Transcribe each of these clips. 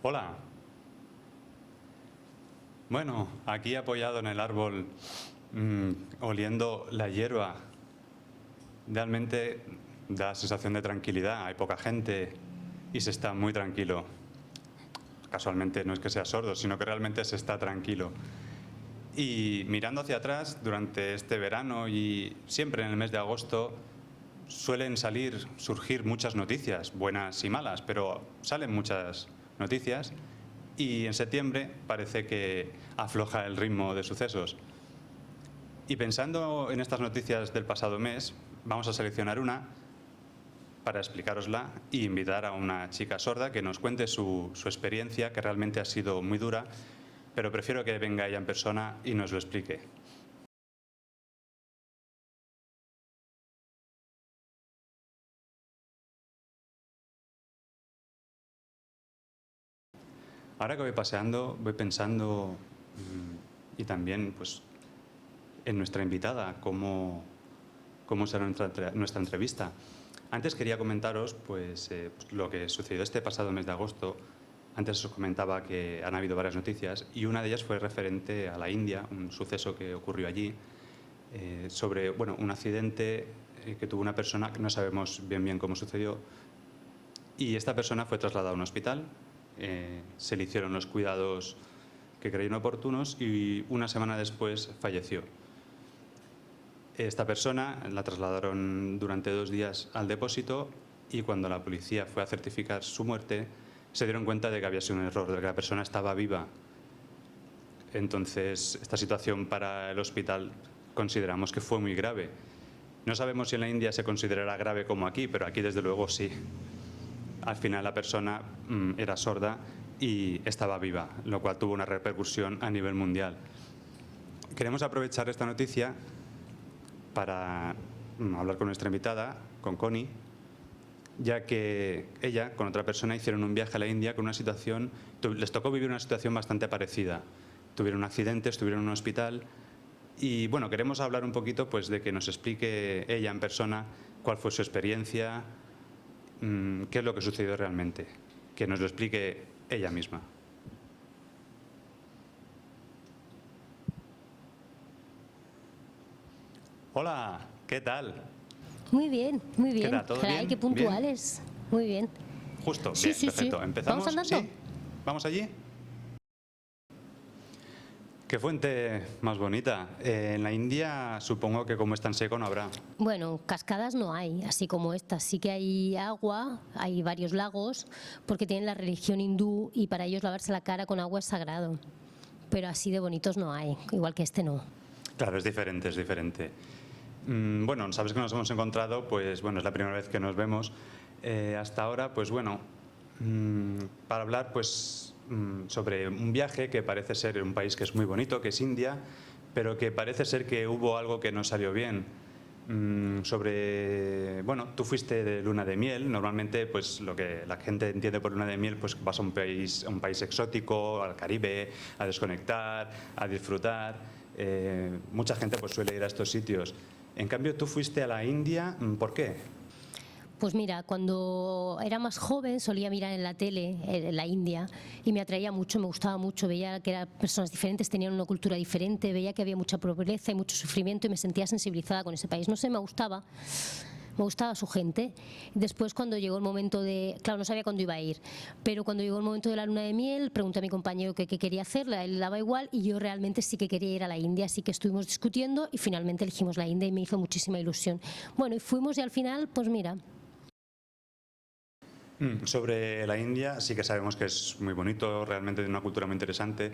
Hola. Bueno, aquí apoyado en el árbol, oliendo la hierba, realmente da sensación de tranquilidad. Hay poca gente y se está muy tranquilo. Casualmente no es que sea sordo, sino que realmente se está tranquilo. Y mirando hacia atrás, durante este verano y siempre en el mes de agosto, suelen surgir muchas noticias, buenas y malas, pero salen muchas noticias y en septiembre parece que afloja el ritmo de sucesos. Y pensando en estas noticias del pasado mes, vamos a seleccionar una para explicárosla e invitar a una chica sorda que nos cuente su experiencia, que realmente ha sido muy dura, pero prefiero que venga ella en persona y nos lo explique. Ahora que voy paseando, voy pensando y también pues, en nuestra invitada, cómo será nuestra entrevista. Antes quería comentaros pues, lo que sucedió este pasado mes de agosto. Antes os comentaba que han habido varias noticias y una de ellas fue referente a la India, un suceso que ocurrió allí, sobre un accidente que tuvo una persona que no sabemos bien cómo sucedió, y esta persona fue trasladada a un hospital, se le hicieron los cuidados que creían oportunos y una semana después falleció. Esta persona la trasladaron durante 2 días al depósito y cuando la policía fue a certificar su muerte se dieron cuenta de que había sido un error, de que la persona estaba viva. Entonces, esta situación para el hospital consideramos que fue muy grave. No sabemos si en la India se considerará grave como aquí, pero aquí desde luego sí. Al final la persona era sorda y estaba viva, lo cual tuvo una repercusión a nivel mundial. Queremos aprovechar esta noticia para hablar con nuestra invitada, con Connie, ya que ella, con otra persona, hicieron un viaje a la India con una situación, les tocó vivir una situación bastante parecida. Tuvieron un accidente, estuvieron en un hospital y bueno, queremos hablar un poquito pues, de que nos explique ella en persona cuál fue su experiencia, qué es lo que sucedió realmente, que nos lo explique ella misma. Hola, ¿qué tal? Muy bien, muy ¿Qué bien. tal? ¿Todo Caray, qué bien? ¿Bien? puntuales. Muy bien. Justo, Sí, bien, sí, sí. perfecto. ¿Vamos ¿Empezamos? andando? ¿Sí? ¿Vamos allí? ¿Qué fuente más bonita? En la India supongo que como es tan seco no habrá. Bueno, cascadas no hay, así como estas. Sí que hay agua, hay varios lagos, porque tienen la religión hindú y para ellos lavarse la cara con agua es sagrado. Pero así de bonitos no hay, igual que este no. Claro, es diferente, es diferente. Bueno, sabes que nos hemos encontrado, pues bueno, es la primera vez que nos vemos. Hasta ahora, pues bueno, para hablar pues sobre un viaje que parece ser un país que es muy bonito, que es India, pero que parece ser que hubo algo que no salió bien. Bueno, tú fuiste de luna de miel. Normalmente, pues lo que la gente entiende por luna de miel, pues vas a un país exótico, al Caribe, a desconectar, a disfrutar. Mucha gente pues suele ir a estos sitios. En cambio, tú fuiste a la India, ¿por qué? Pues mira, cuando era más joven solía mirar en la tele la India y me atraía mucho, me gustaba mucho, veía que eran personas diferentes, tenían una cultura diferente, veía que había mucha pobreza y mucho sufrimiento y me sentía sensibilizada con ese país. No sé, me gustaba su gente. Después cuando llegó el momento claro, no sabía cuándo iba a ir, pero cuando llegó el momento de la luna de miel, pregunté a mi compañero qué quería hacer, a él le daba igual y yo realmente sí que quería ir a la India, así que estuvimos discutiendo y finalmente elegimos la India y me hizo muchísima ilusión. Bueno, y fuimos y al final, pues mira. Sobre la India sí que sabemos que es muy bonito, realmente de una cultura muy interesante.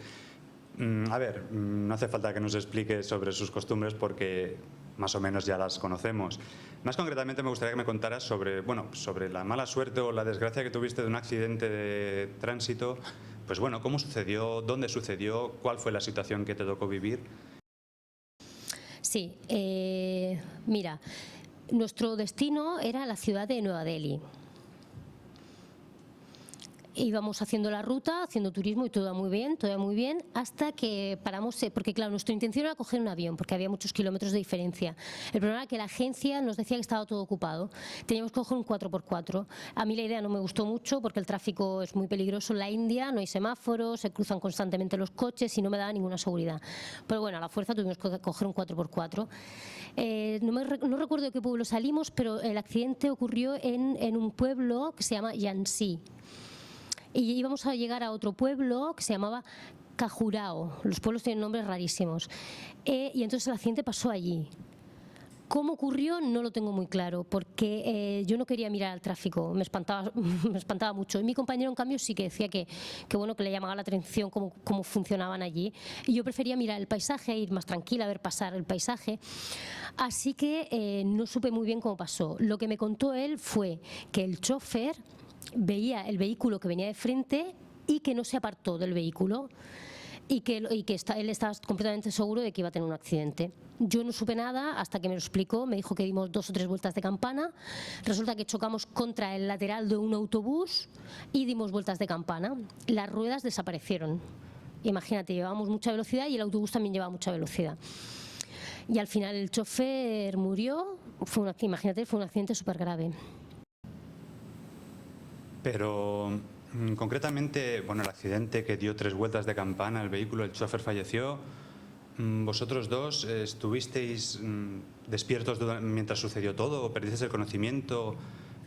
A ver, no hace falta que nos explique sobre sus costumbres porque más o menos ya las conocemos. Más concretamente me gustaría que me contaras sobre la mala suerte o la desgracia que tuviste de un accidente de tránsito. Pues bueno, ¿cómo sucedió? ¿Dónde sucedió? ¿Cuál fue la situación que te tocó vivir? Sí, mira, nuestro destino era la ciudad de Nueva Delhi. íbamos haciendo la ruta, haciendo turismo y todo muy bien, hasta que paramos, porque claro, nuestra intención era coger un avión, porque había muchos kilómetros de diferencia. El problema era que la agencia nos decía que estaba todo ocupado. Teníamos que coger un 4x4. A mí la idea no me gustó mucho porque el tráfico es muy peligroso en la India, no hay semáforos, se cruzan constantemente los coches y no me daba ninguna seguridad. Pero bueno, a la fuerza tuvimos que coger un 4x4. No recuerdo de qué pueblo salimos, pero el accidente ocurrió en un pueblo que se llama Yansi. Y íbamos a llegar a otro pueblo que se llamaba Khajuraho. Los pueblos tienen nombres rarísimos. Y entonces el accidente pasó allí. ¿Cómo ocurrió? No lo tengo muy claro, porque yo no quería mirar al tráfico, me espantaba mucho. Y mi compañero, en cambio, sí que decía que bueno, que le llamaba la atención cómo funcionaban allí. Y yo prefería mirar el paisaje, ir más tranquila, ver pasar el paisaje. Así que no supe muy bien cómo pasó. Lo que me contó él fue que el chofer veía el vehículo que venía de frente y que no se apartó del vehículo y que él estaba completamente seguro de que iba a tener un accidente. Yo no supe nada hasta que me lo explicó, me dijo que dimos 2 o 3 vueltas de campana, resulta que chocamos contra el lateral de un autobús y dimos vueltas de campana. Las ruedas desaparecieron. Imagínate, llevábamos mucha velocidad y el autobús también llevaba mucha velocidad. Y al final el chofer murió, imagínate, fue un accidente súper grave. Pero concretamente, bueno, el accidente que dio 3 vueltas de campana, el vehículo, el chofer falleció. ¿Vosotros dos estuvisteis despiertos mientras sucedió todo? ¿Perdisteis el conocimiento?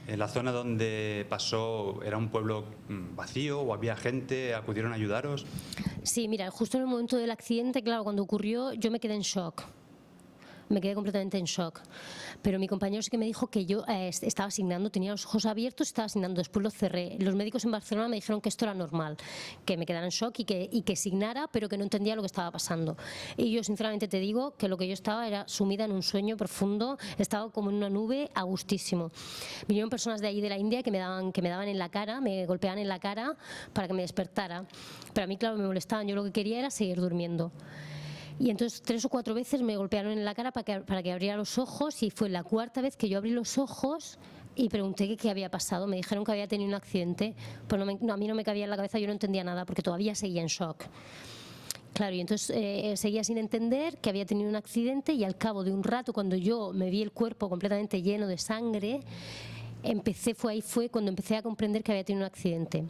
¿La zona donde pasó era un pueblo vacío o había gente? ¿Acudieron a ayudaros? Sí, mira, justo en el momento del accidente, claro, cuando ocurrió, yo me quedé en shock. Me quedé completamente en shock. Pero mi compañero sí que me dijo que yo estaba asignando, tenía los ojos abiertos, estaba asignando, después lo cerré. Los médicos en Barcelona me dijeron que esto era normal, que me quedara en shock y que signara, pero que no entendía lo que estaba pasando. Y yo sinceramente te digo que lo que yo estaba era sumida en un sueño profundo, estaba como en una nube, a gustísimo. Vinieron personas de ahí de la India que me daban en la cara, me golpeaban en la cara para que me despertara. Pero a mí, claro, me molestaban, yo lo que quería era seguir durmiendo. Y entonces 3 o 4 veces me golpearon en la cara para que abriera los ojos, y fue la 4ª vez que yo abrí los ojos y pregunté qué había pasado. Me dijeron que había tenido un accidente, pero a mí no me cabía en la cabeza, yo no entendía nada porque todavía seguía en shock. Claro, y entonces seguía sin entender que había tenido un accidente, y al cabo de un rato, cuando yo me vi el cuerpo completamente lleno de sangre, fue cuando empecé a comprender que había tenido un accidente.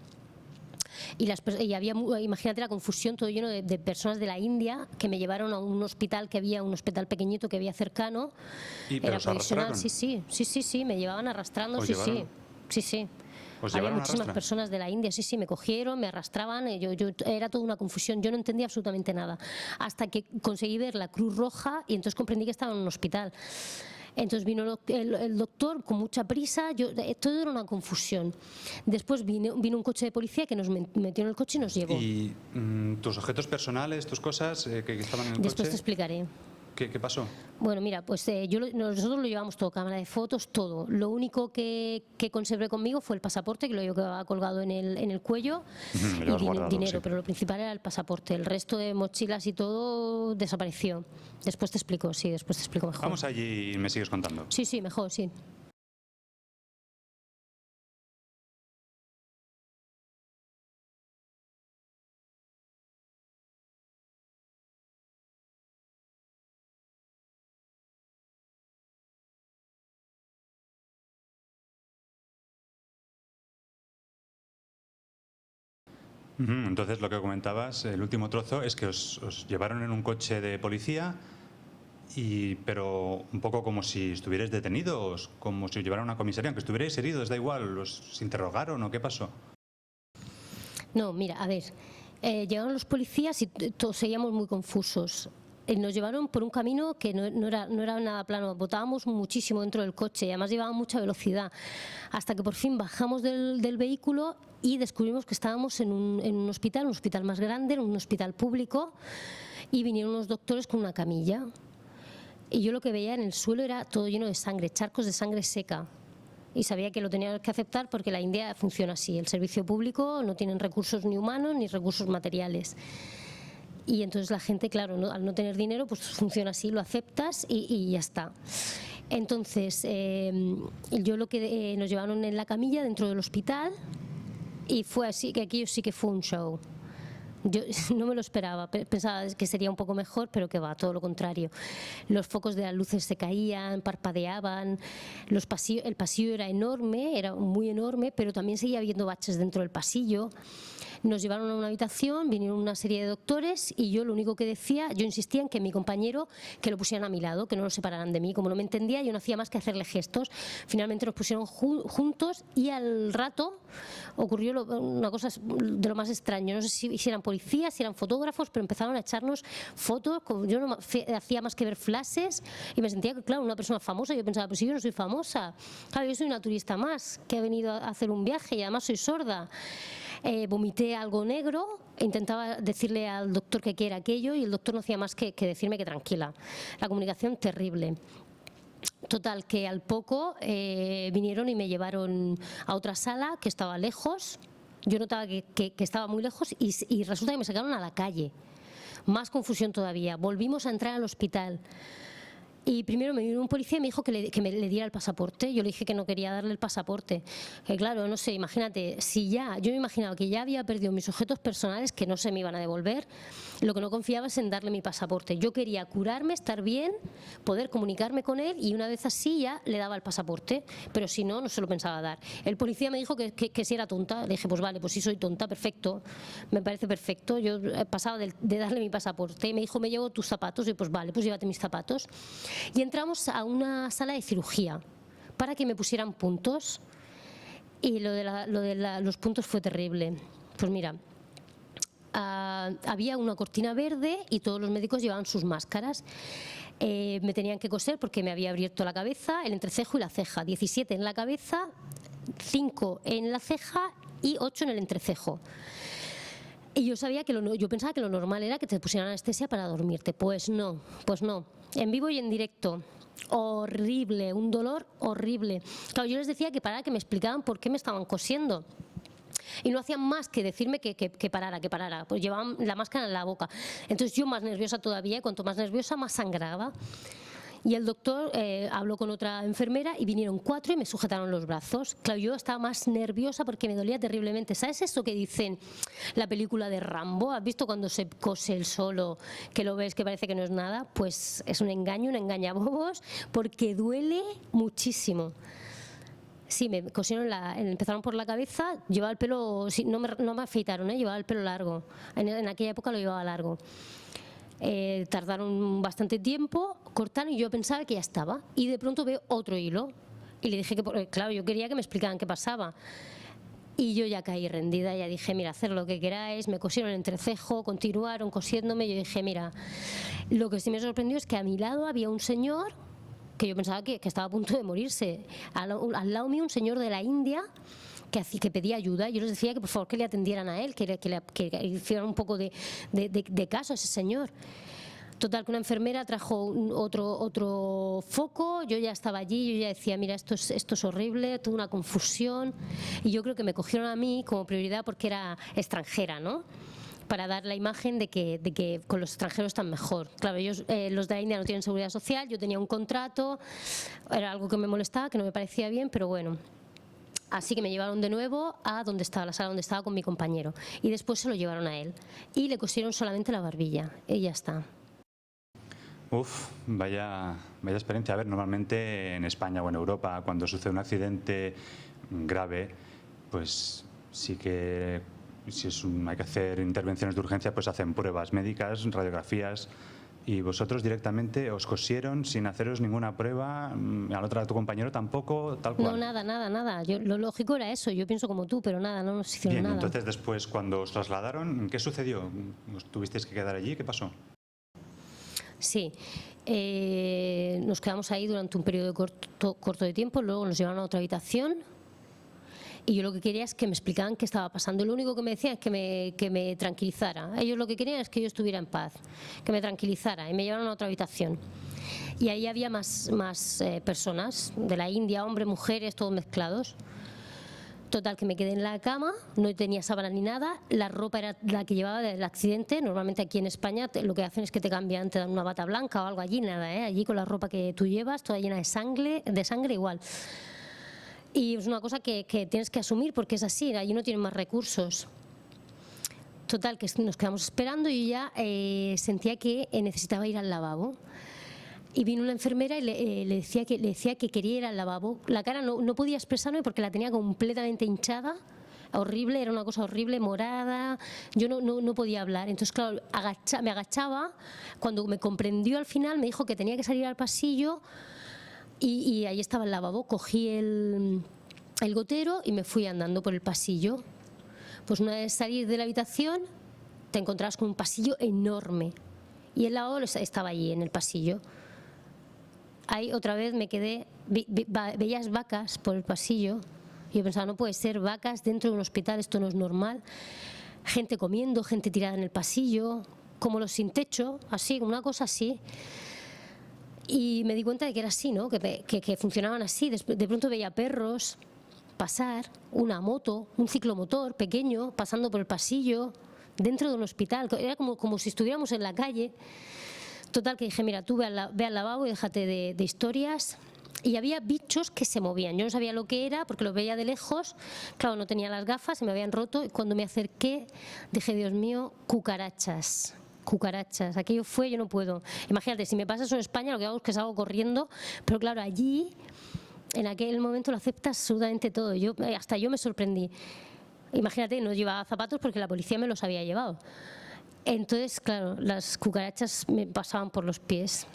Y había, imagínate la confusión, todo lleno de personas de la India que me llevaron a un hospital un hospital pequeñito que había cercano. Era provisional. Sí, me llevaban arrastrando, sí. Había muchísimas personas de la India, sí, me cogieron, me arrastraban, era toda una confusión, yo no entendía absolutamente nada, hasta que conseguí ver la Cruz Roja y entonces comprendí que estaba en un hospital. Entonces vino el doctor con mucha prisa, todo era una confusión. Después vino un coche de policía que nos metió en el coche y nos llevó. ¿Y tus objetos personales, tus cosas que estaban en el Después coche? te explicaré. ¿Qué pasó? Bueno, mira, pues nosotros lo llevamos todo, cámara de fotos, todo. Lo único que conservé conmigo fue el pasaporte, que lo llevaba colgado en el cuello, y dinero, sí. Pero lo principal era el pasaporte. El resto de mochilas y todo desapareció. Después te explico mejor. Vamos allí y me sigues contando. Sí, mejor, sí. Entonces, lo que comentabas, el último trozo, es que os llevaron en un coche de policía, pero un poco como si estuvierais detenidos, como si os llevaran a una comisaría, aunque estuvierais heridos, da igual, ¿os interrogaron o qué pasó? No, mira, a ver, llegaron los policías y todos seguíamos muy confusos. Nos llevaron por un camino que no era nada plano, botábamos muchísimo dentro del coche y además llevábamos mucha velocidad, hasta que por fin bajamos del vehículo y descubrimos que estábamos en un hospital más grande, en un hospital público, y vinieron unos doctores con una camilla. Y yo lo que veía en el suelo era todo lleno de sangre, charcos de sangre seca. Y sabía que lo tenía que aceptar porque la India funciona así, el servicio público no tienen recursos ni humanos ni recursos materiales. Y entonces la gente, claro, al no tener dinero, pues funciona así, lo aceptas y ya está. Entonces, nos llevaron en la camilla dentro del hospital y fue así, que aquello sí que fue un show. Yo no me lo esperaba, pensaba que sería un poco mejor, pero que va, todo lo contrario. Los focos de las luces se caían, parpadeaban, el pasillo era enorme, era muy enorme, pero también seguía habiendo baches dentro del pasillo. Nos llevaron a una habitación, vinieron una serie de doctores y yo lo único que decía, yo insistía en que mi compañero, que lo pusieran a mi lado, que no lo separaran de mí. Como no me entendía, yo no hacía más que hacerle gestos. Finalmente nos pusieron juntos y al rato ocurrió una cosa de lo más extraño. No sé si eran policías, si eran fotógrafos, pero empezaron a echarnos fotos. Yo no hacía más que ver flashes y me sentía, claro, una persona famosa. Yo pensaba, pues si yo no soy famosa, claro, yo soy una turista más que ha venido a hacer un viaje y además soy sorda. Vomité algo negro, intentaba decirle al doctor que qué era aquello y el doctor no hacía más que decirme que tranquila. La comunicación terrible. Total, que al poco vinieron y me llevaron a otra sala que estaba lejos. Yo notaba que estaba muy lejos y resulta que me sacaron a la calle. Más confusión todavía. Volvimos a entrar al hospital. Y primero me vino un policía y me dijo que le diera el pasaporte. Yo le dije que no quería darle el pasaporte. Claro, no sé, imagínate, si ya, yo me imaginaba que ya había perdido mis objetos personales que no se me iban a devolver, lo que no confiaba es en darle mi pasaporte. Yo quería curarme, estar bien, poder comunicarme con él y una vez así ya le daba el pasaporte, pero si no, no se lo pensaba dar. El policía me dijo que si era tonta. Le dije, pues vale, pues si soy tonta, perfecto, me parece perfecto. Yo pasaba de darle mi pasaporte y me dijo, me llevo tus zapatos y pues vale, pues llévate mis zapatos. Y entramos a una sala de cirugía para que me pusieran puntos y lo de los puntos fue terrible. Pues mira, había una cortina verde y todos los médicos llevaban sus máscaras. Me tenían que coser porque me había abierto la cabeza, el entrecejo y la ceja. 17 en la cabeza, 5 en la ceja y 8 en el entrecejo. Y yo sabía yo pensaba que lo normal era que te pusieran anestesia para dormirte. Pues no, en vivo y en directo. Horrible, un dolor horrible. Claro, yo les decía que parara, que me explicaban por qué me estaban cosiendo. Y no hacían más que decirme que parara. Pues llevaban la máscara en la boca. Entonces yo más nerviosa todavía, y cuanto más nerviosa, más sangraba. Y el doctor habló con otra enfermera y vinieron 4 y me sujetaron los brazos. Claro, yo estaba más nerviosa porque me dolía terriblemente. ¿Sabes eso que dicen la película de Rambo? ¿Has visto cuando se cose el solo, que lo ves que parece que no es nada? Pues es un engaño, un engañabobos, porque duele muchísimo. Sí, me cosieron empezaron por la cabeza, llevaba el pelo, sí, no me afeitaron, llevaba el pelo largo. En aquella época lo llevaba largo. Tardaron bastante tiempo, cortaron y yo pensaba que ya estaba y de pronto veo otro hilo y le dije que, claro, yo quería que me explicaran qué pasaba y yo ya caí rendida, ya dije, mira, hacer lo que queráis. Me cosieron el entrecejo, continuaron cosiéndome. Yo dije, mira, lo que sí me sorprendió es que a mi lado había un señor que yo pensaba que estaba a punto de morirse, al lado mío un señor de la India que pedía ayuda. Yo les decía que por favor que le atendieran a él, que hicieran un poco de caso a ese señor. Total, que una enfermera trajo otro foco, yo ya estaba allí, yo ya decía, mira, esto es horrible, toda una confusión. Y yo creo que me cogieron a mí como prioridad porque era extranjera, ¿no? Para dar la imagen de que con los extranjeros están mejor. Claro, ellos, los de la India no tienen seguridad social, yo tenía un contrato, era algo que me molestaba, que no me parecía bien, pero bueno. Así que me llevaron de nuevo a donde estaba, la sala donde estaba con mi compañero. Y después se lo llevaron a él. Y le cosieron solamente la barbilla. Y ya está. Uf, vaya experiencia. A ver, normalmente en España o en Europa, cuando sucede un accidente grave, pues sí que si hay que hacer intervenciones de urgencia, pues hacen pruebas médicas, radiografías. Y vosotros directamente os cosieron sin haceros ninguna prueba, a tu compañero tampoco, tal cual. No, nada. Lo lógico era eso, yo pienso como tú, pero nada, no nos hicieron Bien, nada. Entonces después, cuando os trasladaron, ¿qué sucedió? ¿Os tuvisteis que quedar allí? ¿Qué pasó? Sí, nos quedamos ahí durante un periodo corto de tiempo, luego nos llevaron a otra habitación. Y yo lo que quería es que me explicaran qué estaba pasando. Lo único que me decían es que me tranquilizara. Ellos lo que querían es que yo estuviera en paz, que me tranquilizara. Y me llevaron a otra habitación. Y ahí había más personas de la India, hombres, mujeres, todos mezclados. Total, que me quedé en la cama, no tenía sábana ni nada. La ropa era la que llevaba del accidente. Normalmente aquí en España lo que hacen es que te cambian, te dan una bata blanca o algo. Allí nada, allí con la ropa que tú llevas, toda llena de sangre igual. Y es una cosa que tienes que asumir porque es así, allí no tienen más recursos. Total, que nos quedamos esperando y yo ya sentía que necesitaba ir al lavabo. Y vino una enfermera y le decía que quería ir al lavabo. La cara no podía expresarme porque la tenía completamente hinchada, horrible, era una cosa horrible, morada. Yo no podía hablar. Entonces, claro, me agachaba. Cuando me comprendió al final, me dijo que tenía que salir al pasillo y ahí estaba el lavabo. Cogí el gotero y me fui andando por el pasillo. Pues una vez salir de la habitación, te encontrabas con un pasillo enorme. Y el lavabo estaba allí, en el pasillo. Ahí otra vez me quedé, veías vacas por el pasillo. Y yo pensaba, no puede ser, vacas dentro de un hospital, esto no es normal. Gente comiendo, gente tirada en el pasillo, como los sin techo, así, una cosa así. Y me di cuenta de que era así, ¿no? Que funcionaban así. De pronto veía perros pasar, una moto, un ciclomotor pequeño pasando por el pasillo, dentro de un hospital. Era como si estuviéramos en la calle. Total, que dije, mira, tú ve al lavabo y déjate de historias. Y había bichos que se movían. Yo no sabía lo que era porque los veía de lejos. Claro, no tenía las gafas, se me habían roto. Y cuando me acerqué, dije, Dios mío, cucarachas. Cucarachas. Aquello fue, yo no puedo. Imagínate, si me pasa eso en España, lo que hago es que salgo corriendo. Pero claro, allí, en aquel momento lo aceptas absolutamente todo. Hasta yo me sorprendí. Imagínate, no llevaba zapatos porque la policía me los había llevado. Entonces, claro, las cucarachas me pasaban por los pies.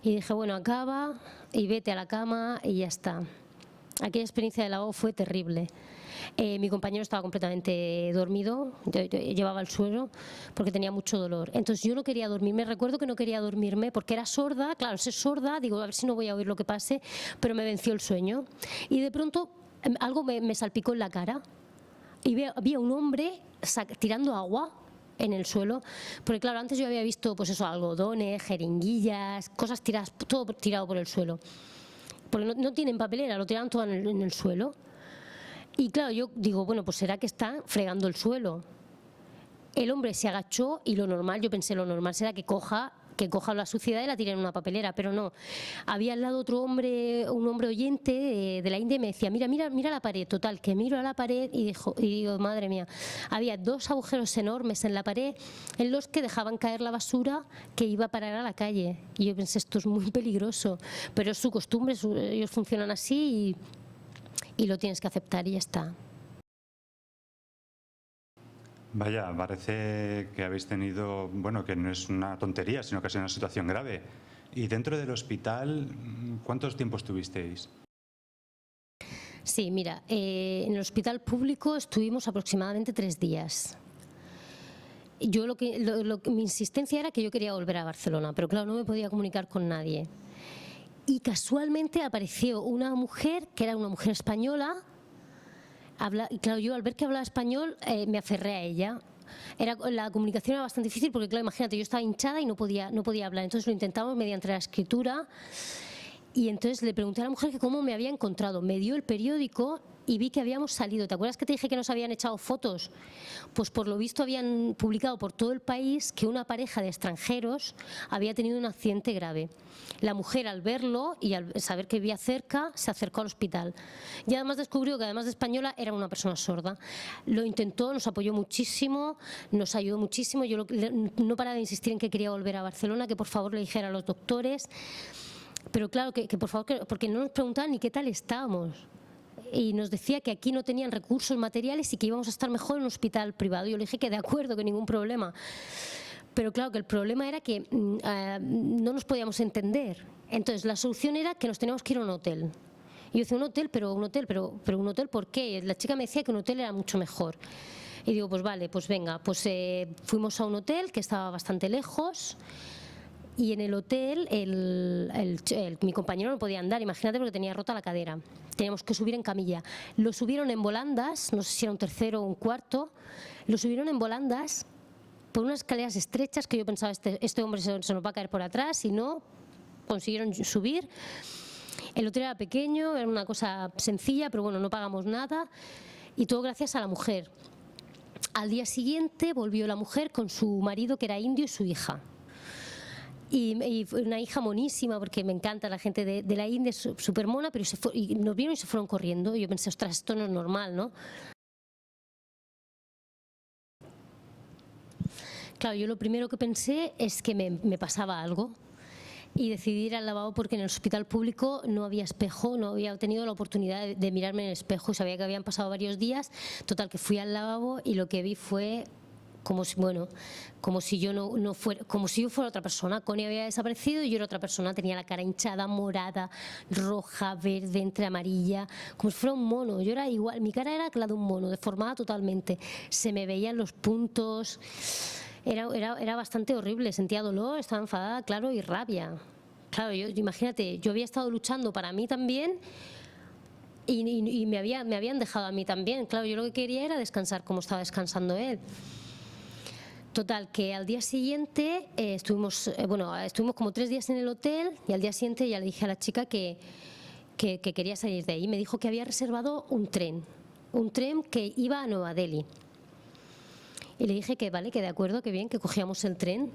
Y dije, bueno, acaba y vete a la cama y ya está. Aquella experiencia de lavabo fue terrible. Mi compañero estaba completamente dormido, llevaba el suero porque tenía mucho dolor. Entonces yo no quería dormirme, recuerdo que no quería dormirme porque era sorda, claro, ser sorda, digo, a ver si no voy a oír lo que pase, pero me venció el sueño. Y de pronto algo me salpicó en la cara y había un hombre tirando agua en el suelo, porque claro, antes yo había visto pues eso, algodones, jeringuillas, cosas tiradas, todo tirado por el suelo, porque no tienen papelera, lo tiraban todo en el suelo. Y claro, yo digo, bueno, pues será que está fregando el suelo. El hombre se agachó y lo normal, yo pensé, lo normal será que coja la suciedad y la tire en una papelera, pero no. Había al lado otro hombre, un hombre oyente de la India, y me decía, mira la pared. Total, que miro a la pared y digo, madre mía, había 2 agujeros enormes en la pared en los que dejaban caer la basura que iba a parar a la calle. Y yo pensé, esto es muy peligroso, pero es su costumbre, ellos funcionan así y lo tienes que aceptar y ya está. Vaya, parece que habéis tenido, bueno, que no es una tontería, sino que es una situación grave. Y dentro del hospital, ¿cuántos tiempos tuvisteis? Sí, mira, en el hospital público estuvimos aproximadamente 3 días. Yo mi insistencia era que yo quería volver a Barcelona, pero claro, no me podía comunicar con nadie. Y casualmente apareció una mujer, que era una mujer española. Y claro, yo al ver que hablaba español me aferré a ella. La comunicación era bastante difícil porque, claro, imagínate, yo estaba hinchada y no podía hablar. Entonces lo intentamos mediante la escritura. Y entonces le pregunté a la mujer que cómo me había encontrado. Me dio el periódico y vi que habíamos salido. ¿Te acuerdas que te dije que nos habían echado fotos? Pues por lo visto habían publicado por todo el país que una pareja de extranjeros había tenido un accidente grave. La mujer, al verlo y al saber que vivía cerca, se acercó al hospital. Y además descubrió que, además de española, era una persona sorda. Lo intentó, nos apoyó muchísimo, nos ayudó muchísimo. Yo no paraba de insistir en que quería volver a Barcelona, que por favor le dijera a los doctores. Pero claro, que por favor, porque no nos preguntaban ni qué tal estábamos. Y nos decía que aquí no tenían recursos materiales y que íbamos a estar mejor en un hospital privado. Yo le dije que de acuerdo, que ningún problema. Pero claro, que el problema era que no nos podíamos entender. Entonces la solución era que nos teníamos que ir a un hotel. Y yo decía, un hotel, pero un hotel, ¿por qué? La chica me decía que un hotel era mucho mejor. Y digo, pues vale, pues venga, pues fuimos a un hotel que estaba bastante lejos. Y en el hotel mi compañero no podía andar, imagínate, porque tenía rota la cadera. Teníamos que subir en camilla. Lo subieron en volandas, no sé si era un tercero o un cuarto, lo subieron en volandas por unas escaleras estrechas que yo pensaba, este hombre se nos va a caer por atrás, y no, consiguieron subir. El hotel era pequeño, era una cosa sencilla, pero bueno, no pagamos nada, y todo gracias a la mujer. Al día siguiente volvió la mujer con su marido, que era indio, y su hija. Y fue una hija monísima, porque me encanta la gente de la India, es súper mona, pero y nos vieron y se fueron corriendo. Y yo pensé, ostras, esto no es normal, ¿no? Claro, yo lo primero que pensé es que me pasaba algo y decidí ir al lavabo porque en el hospital público no había espejo, no había tenido la oportunidad de mirarme en el espejo y sabía que habían pasado varios días. Total, que fui al lavabo y lo que vi fue como si, bueno, como si yo no fuera, como si yo fuera otra persona. Connie había desaparecido y yo era otra persona, tenía la cara hinchada, morada, roja, verde, entre amarilla, como si fuera un mono. Yo era igual, mi cara era la de un mono, deformada totalmente, se me veían los puntos. Era bastante horrible, sentía dolor, estaba enfadada, claro, y rabia. Claro, imagínate, yo había estado luchando para mí también y me habían dejado a mí también. Claro, yo lo que quería era descansar como estaba descansando él. Total, que al día siguiente estuvimos como 3 días en el hotel y al día siguiente ya le dije a la chica que quería salir de ahí. Me dijo que había reservado un tren que iba a Nueva Delhi. Y le dije que vale, que de acuerdo, que bien, que cogíamos el tren.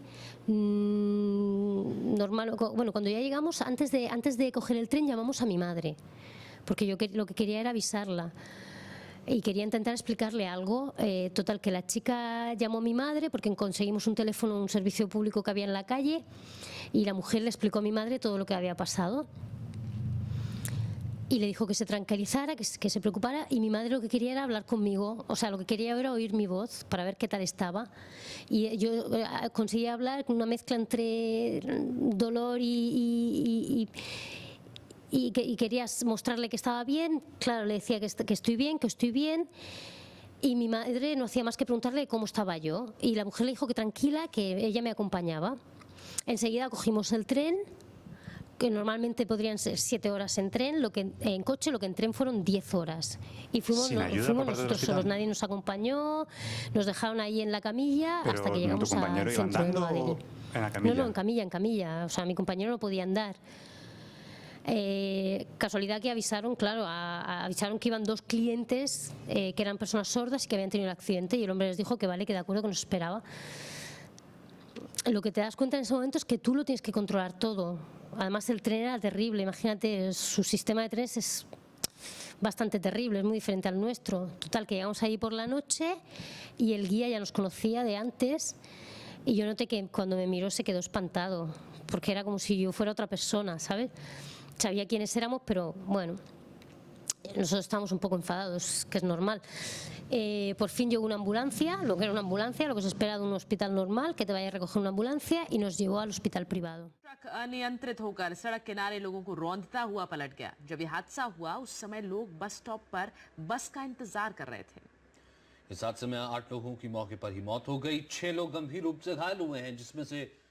Normal, bueno, cuando ya llegamos, antes de coger el tren llamamos a mi madre, porque yo lo que quería era avisarla. Y quería intentar explicarle algo. Total, que la chica llamó a mi madre porque conseguimos un teléfono, un servicio público que había en la calle, y la mujer le explicó a mi madre todo lo que había pasado. Y le dijo que se tranquilizara, que se preocupara, y mi madre lo que quería era hablar conmigo, o sea, lo que quería era oír mi voz para ver qué tal estaba. Y yo conseguí hablar con una mezcla entre dolor y querías mostrarle que estaba bien. Claro, le decía que estoy bien, que estoy bien. Y mi madre no hacía más que preguntarle cómo estaba yo. Y la mujer le dijo que tranquila, que ella me acompañaba. Enseguida cogimos el tren, que normalmente podrían ser 7 horas en tren, en coche, lo que en tren fueron 10 horas. Y fuimos nosotros solos, nadie nos acompañó, nos dejaron ahí en la camilla. Pero hasta que llegamos al centro de Nueva Delhi. ¿En la camilla? No, en camilla. O sea, mi compañero no podía andar. Casualidad que avisaron, claro, avisaron que iban 2 clientes que eran personas sordas y que habían tenido el accidente, y el hombre les dijo que vale, que de acuerdo, que nos esperaba. Lo que te das cuenta en ese momento es que tú lo tienes que controlar todo. Además, el tren era terrible, imagínate, su sistema de trenes es bastante terrible, es muy diferente al nuestro. Total, que llegamos ahí por la noche y el guía ya nos conocía de antes, y yo noté que cuando me miró se quedó espantado, porque era como si yo fuera otra persona, ¿sabes? Sabía quiénes éramos, pero bueno, nosotros estábamos un poco enfadados, que es normal. Por fin llegó una ambulancia, lo que era una ambulancia, lo que se espera de un hospital normal, que te vaya a recoger una ambulancia, y nos llevó al hospital privado. Truck अनियंत्रित होकर सड़क किनारे लोगों को रौंदता हुआ पलट गया। जब ये हादसा हुआ उस समय लोग बस स्टॉप पर बस का इंतजार कर रहे थे। इस हादसे में 8 लोगों की मौके पर ही मौत हो गई, 6 लोग गंभीर रूप से घायल हुए हैं, जिसमें से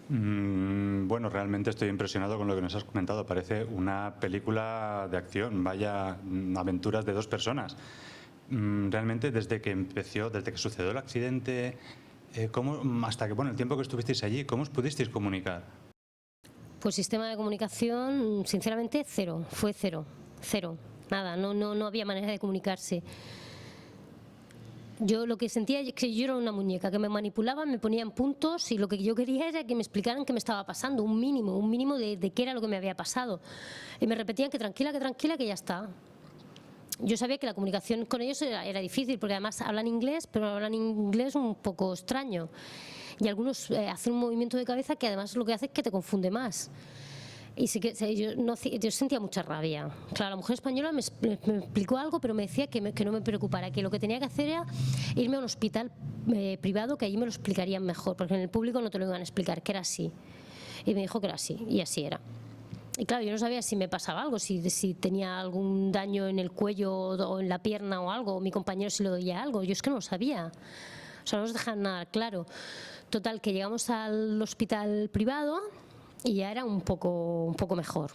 Bueno, realmente estoy impresionado con lo que nos has comentado. Parece una película de acción, vaya aventuras de 2 personas. Realmente desde que sucedió el accidente, hasta que, bueno, el tiempo que estuvisteis allí, ¿cómo os pudisteis comunicar? Pues sistema de comunicación, sinceramente, fue cero, nada, no había manera de comunicarse. Yo lo que sentía es que yo era una muñeca, que me manipulaban, me ponían puntos, y lo que yo quería era que me explicaran qué me estaba pasando, un mínimo de qué era lo que me había pasado. Y me repetían que tranquila, que ya está. Yo sabía que la comunicación con ellos era difícil, porque además hablan inglés, pero hablan inglés un poco extraño. Y algunos hacen un movimiento de cabeza que además lo que hace es que te confunde más. Y sí que yo sentía mucha rabia. Claro, la mujer española me explicó algo, pero me decía que no me preocupara, que lo que tenía que hacer era irme a un hospital privado, que allí me lo explicarían mejor, porque en el público no te lo iban a explicar, que era así. Y me dijo que era así, y así era. Y claro, yo no sabía si me pasaba algo, si tenía algún daño en el cuello o en la pierna o algo, o mi compañero si le doía algo. Yo es que no lo sabía. O sea, no nos dejan nada claro. Total, que llegamos al hospital privado y ya era un poco mejor.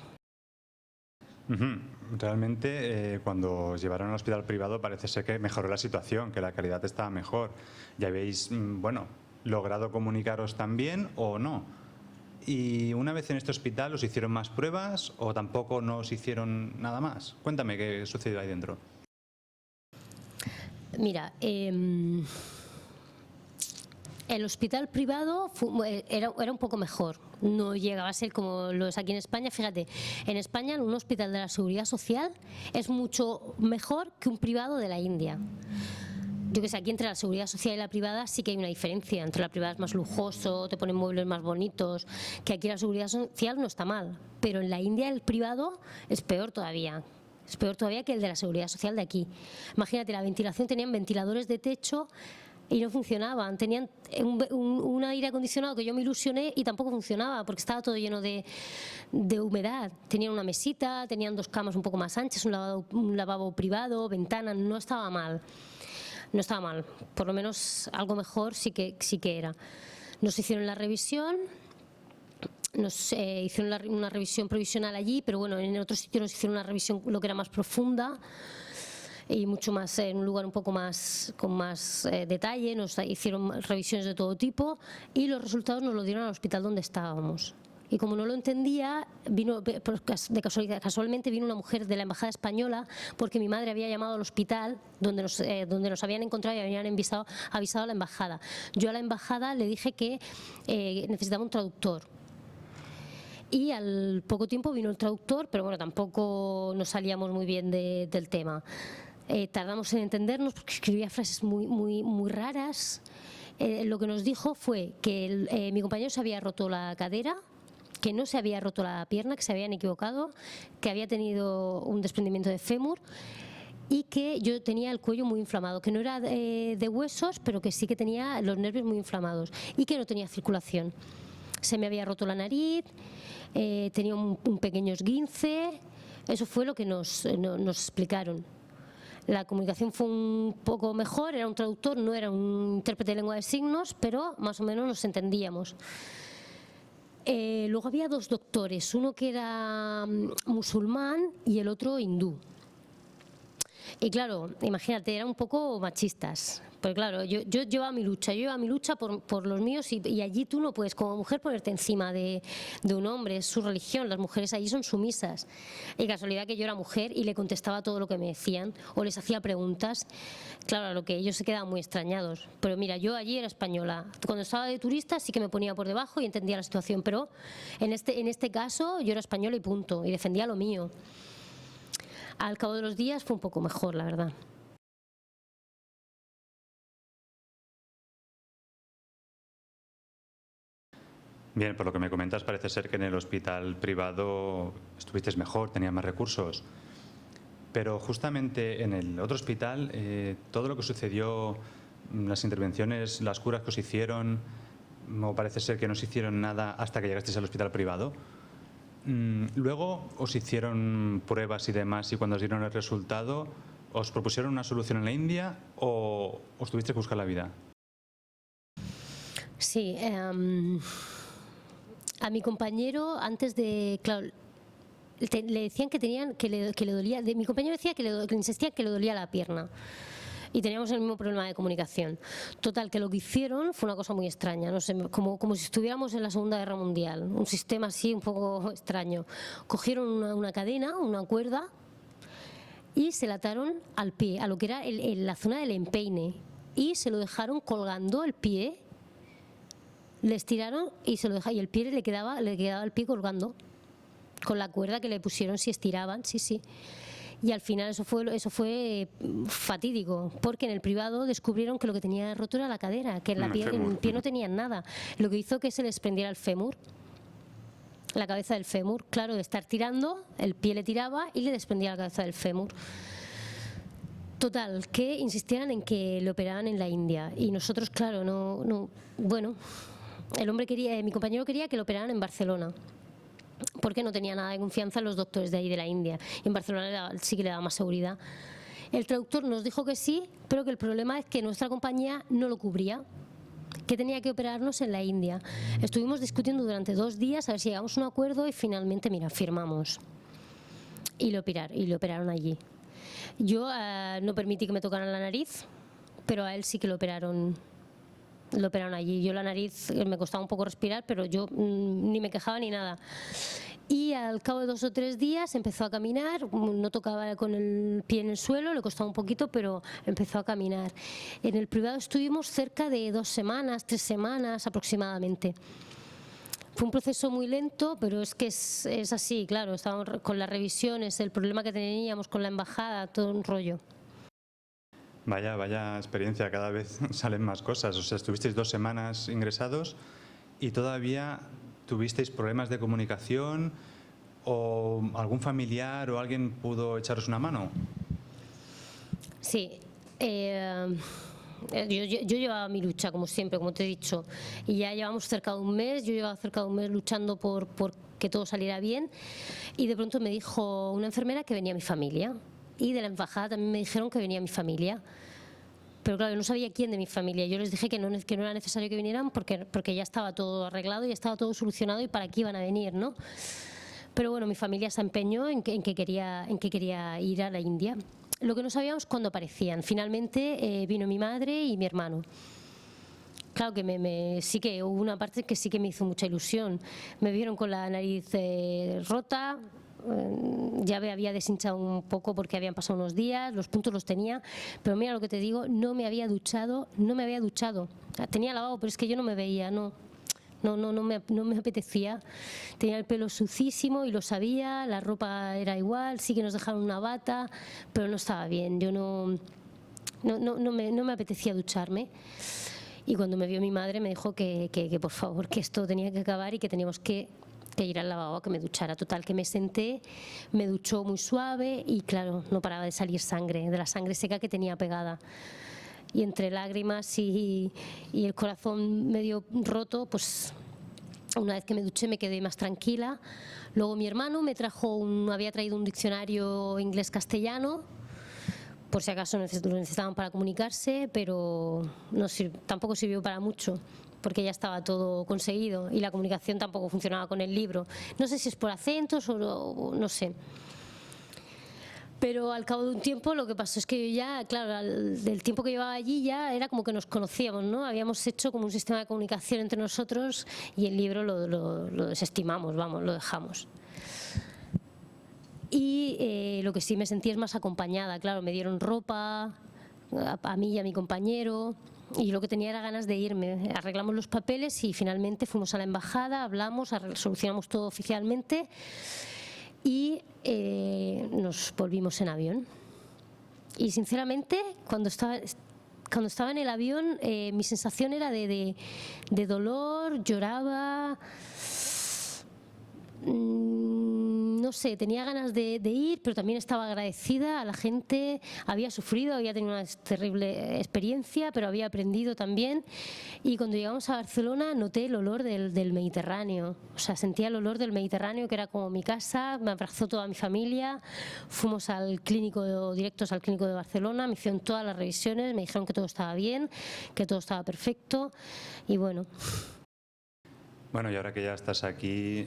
Realmente, cuando os llevaron al hospital privado, parece ser que mejoró la situación, que la calidad estaba mejor. ¿Ya habéis, bueno, logrado comunicaros también o no? Y una vez en este hospital, ¿os hicieron más pruebas o tampoco nos hicieron nada más? Cuéntame qué sucedió ahí dentro. Mira, en El hospital privado era un poco mejor, no llegaba a ser como lo es aquí en España. Fíjate, en España un hospital de la Seguridad Social es mucho mejor que un privado de la India. Yo que sé, aquí entre la Seguridad Social y la privada sí que hay una diferencia. Entre la privada es más lujoso, te ponen muebles más bonitos, que aquí la Seguridad Social no está mal, pero en la India el privado es peor todavía. Es peor todavía que el de la Seguridad Social de aquí. Imagínate, la ventilación, tenían ventiladores de techo y no funcionaban. Tenían un aire acondicionado que yo me ilusioné y tampoco funcionaba porque estaba todo lleno de humedad. Tenían una mesita, tenían 2 camas un poco más anchas, un lavabo privado, ventanas, no estaba mal. No estaba mal, por lo menos algo mejor sí que era. Nos hicieron la revisión, nos hicieron una revisión provisional allí, pero bueno, en otro sitio nos hicieron una revisión lo que era más profunda y mucho más, en un lugar un poco más con más detalle. Nos hicieron revisiones de todo tipo y los resultados nos los dieron al hospital donde estábamos. Y como no lo entendía, casualmente vino una mujer de la Embajada Española, porque mi madre había llamado al hospital donde nos habían encontrado y habían avisado a la Embajada. Yo a la Embajada le dije que necesitaba un traductor. Y al poco tiempo vino el traductor, pero bueno, tampoco nos salíamos muy bien del tema. Tardamos en entendernos porque escribía frases muy raras. Lo que nos dijo fue que mi compañero se había roto la cadera, que no se había roto la pierna, que se habían equivocado, que había tenido un desprendimiento de fémur y que yo tenía el cuello muy inflamado, que no era de huesos, pero que sí que tenía los nervios muy inflamados y que no tenía circulación. Se me había roto la nariz, tenía un pequeño esguince. Eso fue lo que nos explicaron. La comunicación fue un poco mejor, era un traductor, no era un intérprete de lengua de signos, pero más o menos nos entendíamos. Luego había 2 doctores, uno que era musulmán y el otro hindú. Y claro, imagínate, eran un poco machistas. Porque claro, yo llevaba mi lucha, por los míos y allí tú no puedes como mujer ponerte encima de un hombre, es su religión, las mujeres allí son sumisas. Y casualidad que yo era mujer y le contestaba todo lo que me decían o les hacía preguntas. Claro, a lo que ellos se quedaban muy extrañados. Pero mira, yo allí era española. Cuando estaba de turista sí que me ponía por debajo y entendía la situación, pero en este caso yo era española y punto, y defendía lo mío. Al cabo de los días fue un poco mejor, la verdad. Bien, por lo que me comentas parece ser que en el hospital privado estuvisteis mejor, tenías más recursos. Pero justamente en el otro hospital, todo lo que sucedió, las intervenciones, las curas que os hicieron, o parece ser que no os hicieron nada hasta que llegasteis al hospital privado. Luego os hicieron pruebas y demás y cuando os dieron el resultado, ¿os propusieron una solución en la India o os tuvisteis que buscar la vida? Sí, a mi compañero antes de, claro, le decían que le dolía, mi compañero decía que le insistía que le dolía la pierna. Y teníamos el mismo problema de comunicación. Total, que lo que hicieron fue una cosa muy extraña, no sé, como si estuviéramos en la Segunda Guerra Mundial, un sistema así un poco extraño. Cogieron una cadena, una cuerda y se la ataron al pie, a lo que era la zona del empeine, y se lo dejaron colgando el pie, le estiraron y se lo dejaron, y el pie le quedaba el pie colgando con la cuerda que le pusieron si estiraban, sí. Y al final eso fue fatídico, porque en el privado descubrieron que lo que tenía roto era la cadera, que en el pie no tenían nada. Lo que hizo que se les prendiera el fémur, la cabeza del fémur. Claro, de estar tirando, el pie le tiraba y le desprendía la cabeza del fémur. Total, que insistían en que lo operaban en la India. Y nosotros, claro, bueno, mi compañero quería que lo operaran en Barcelona, porque no tenía nada de confianza en los doctores de ahí de la India. Y en Barcelona sí que le daba más seguridad. El traductor nos dijo que sí, pero que el problema es que nuestra compañía no lo cubría, que tenía que operarnos en la India. Estuvimos discutiendo durante 2 días a ver si llegamos a un acuerdo y finalmente, mira, firmamos. Y lo operaron allí. Yo no permití que me tocaran la nariz, pero a él sí que lo operaron allí. Yo la nariz me costaba un poco respirar, pero yo ni me quejaba ni nada. Y al cabo de 2 o 3 días empezó a caminar, no tocaba con el pie en el suelo, le costaba un poquito, pero empezó a caminar. En el privado estuvimos cerca de 2 semanas, 3 semanas aproximadamente. Fue un proceso muy lento, pero es que es así, claro, estábamos con las revisiones, el problema que teníamos con la embajada, todo un rollo. Vaya experiencia, cada vez salen más cosas. O sea, estuvisteis 2 semanas ingresados y todavía tuvisteis problemas de comunicación o algún familiar o alguien pudo echaros una mano. Sí, yo llevaba mi lucha, como siempre, como te he dicho, y ya llevamos cerca de un mes, yo llevaba cerca de un mes luchando por que todo saliera bien, y de pronto me dijo una enfermera que venía mi familia, y de la embajada también me dijeron que venía mi familia. Pero claro, yo no sabía quién de mi familia. Yo les dije que no era necesario que vinieran porque ya estaba todo arreglado, ya estaba todo solucionado y para qué iban a venir, ¿no? Pero bueno, mi familia se empeñó en que quería ir a la India. Lo que no sabíamos cuándo aparecían. Finalmente vino mi madre y mi hermano. Claro que sí que hubo una parte que sí que me hizo mucha ilusión. Me vieron con la nariz rota. Ya me había deshinchado un poco porque habían pasado unos días, los puntos los tenía, pero mira lo que te digo, no me había duchado. Tenía lavabo, pero es que yo no me veía, no me apetecía. Tenía el pelo sucísimo y lo sabía, la ropa era igual, sí que nos dejaron una bata, pero no estaba bien, yo no me apetecía ducharme. Y cuando me vio mi madre me dijo que por favor, que esto tenía que acabar y que teníamos que ir al lavabo a que me duchara. Total, que me senté, me duchó muy suave y claro, no paraba de salir sangre, de la sangre seca que tenía pegada. Y entre lágrimas y el corazón medio roto, pues una vez que me duché me quedé más tranquila. Luego mi hermano había traído un diccionario inglés-castellano, por si acaso lo necesitaban para comunicarse, pero tampoco sirvió para mucho, porque ya estaba todo conseguido y la comunicación tampoco funcionaba con el libro. No sé si es por acentos o no sé. Pero al cabo de un tiempo lo que pasó es que yo ya, claro, del tiempo que llevaba allí ya era como que nos conocíamos, ¿no? Habíamos hecho como un sistema de comunicación entre nosotros y el libro lo desestimamos, lo dejamos. Y lo que sí me sentí es más acompañada, claro, me dieron ropa a mí y a mi compañero. Y lo que tenía era ganas de irme. Arreglamos los papeles y finalmente fuimos a la embajada, hablamos, solucionamos todo oficialmente y nos volvimos en avión. Y sinceramente, cuando estaba en el avión, mi sensación era de dolor, lloraba. No sé, tenía ganas de ir, pero también estaba agradecida a la gente. Había sufrido, había tenido una terrible experiencia, pero había aprendido también. Y cuando llegamos a Barcelona noté el olor del Mediterráneo. O sea, sentía el olor del Mediterráneo, que era como mi casa. Me abrazó toda mi familia. Fuimos directos al clínico de Barcelona. Me hicieron todas las revisiones. Me dijeron que todo estaba bien, que todo estaba perfecto. Y bueno. Bueno, y ahora que ya estás aquí,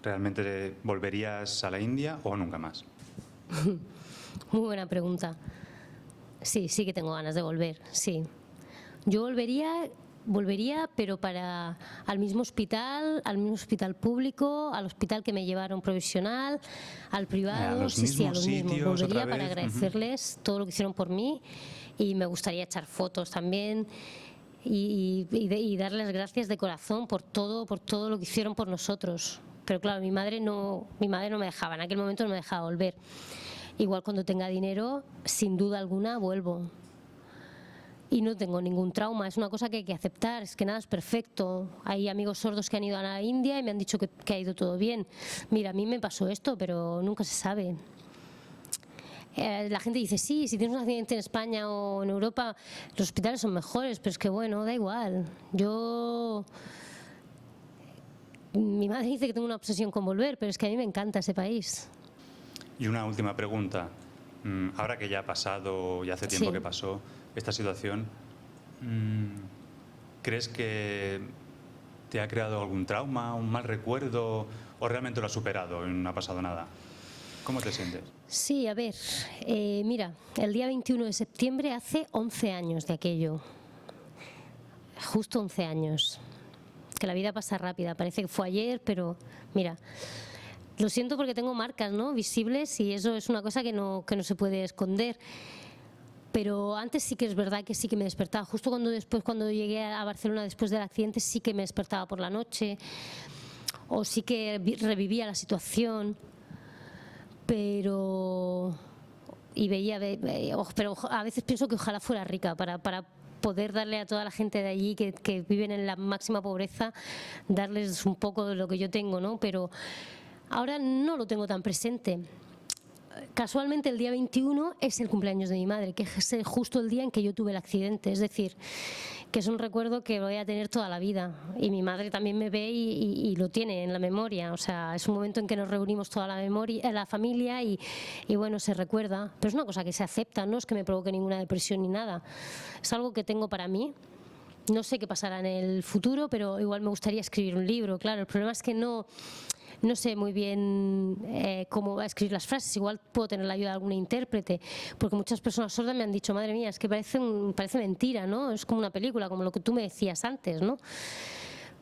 ¿realmente volverías a la India o nunca más? Muy buena pregunta. Sí que tengo ganas de volver, sí. Yo volvería, pero al mismo hospital público, al hospital que me llevaron provisional, al privado, a los mismos. Volvería para agradecerles todo lo que hicieron por mí y me gustaría echar fotos también. Y darles gracias de corazón por todo lo que hicieron por nosotros. Pero claro, mi madre no me dejaba, en aquel momento no me dejaba volver. Igual cuando tenga dinero, sin duda alguna, vuelvo. Y no tengo ningún trauma, es una cosa que hay que aceptar, es que nada es perfecto. Hay amigos sordos que han ido a la India y me han dicho que ha ido todo bien. Mira, a mí me pasó esto, pero nunca se sabe. La gente dice, sí, si tienes un accidente en España o en Europa, los hospitales son mejores, pero es que bueno, da igual. Mi madre dice que tengo una obsesión con volver, pero es que a mí me encanta ese país. Y una última pregunta. Ahora que ya ha pasado, ya hace tiempo que pasó esta situación, ¿crees que te ha creado algún trauma, un mal recuerdo o realmente lo has superado y no ha pasado nada? ¿Cómo te sientes? Sí, a ver, mira, el día 21 de septiembre hace 11 años de aquello. Justo 11 años. Que la vida pasa rápida, parece que fue ayer, pero mira, Lo siento porque tengo marcas, ¿no?, visibles, y eso es una cosa que no se puede esconder. Pero antes sí que es verdad que sí que me despertaba. Justo cuando llegué a Barcelona después del accidente, sí que me despertaba por la noche, o sí que revivía la situación, pero a veces pienso que ojalá fuera rica para poder darle a toda la gente de allí que viven en la máxima pobreza, darles un poco de lo que yo tengo, ¿no? Pero ahora no lo tengo tan presente. Casualmente el día 21 es el cumpleaños de mi madre, que es justo el día en que yo tuve el accidente. Es decir, que es un recuerdo que voy a tener toda la vida. Y mi madre también me ve y lo tiene en la memoria. O sea, es un momento en que nos reunimos toda la familia y bueno, se recuerda. Pero es una cosa que se acepta, no es que me provoque ninguna depresión ni nada. Es algo que tengo para mí. No sé qué pasará en el futuro, pero igual me gustaría escribir un libro. Claro, el problema es que no sé muy bien cómo escribir las frases. Igual puedo tener la ayuda de alguna intérprete, porque muchas personas sordas me han dicho, madre mía, es que parece mentira, ¿no? Es como una película, como lo que tú me decías antes, ¿no?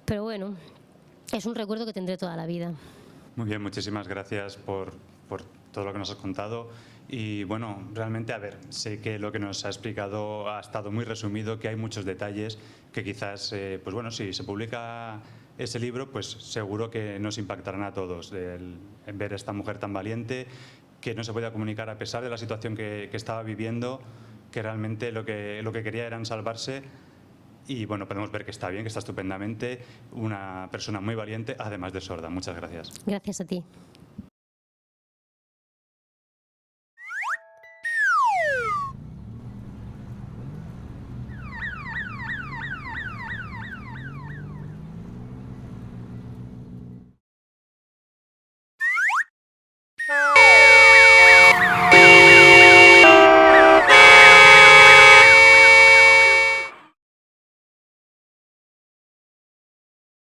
Pero bueno, es un recuerdo que tendré toda la vida. Muy bien, muchísimas gracias por todo lo que nos has contado. Y bueno, realmente, a ver, sé que lo que nos ha explicado ha estado muy resumido, que hay muchos detalles que quizás, pues bueno, si se publica ese libro, pues seguro que nos impactarán a todos en ver a esta mujer tan valiente, que no se podía comunicar a pesar de la situación que estaba viviendo, que realmente lo que quería era salvarse. Y bueno, podemos ver que está bien, que está estupendamente, una persona muy valiente, además de sorda. Muchas gracias. Gracias a ti.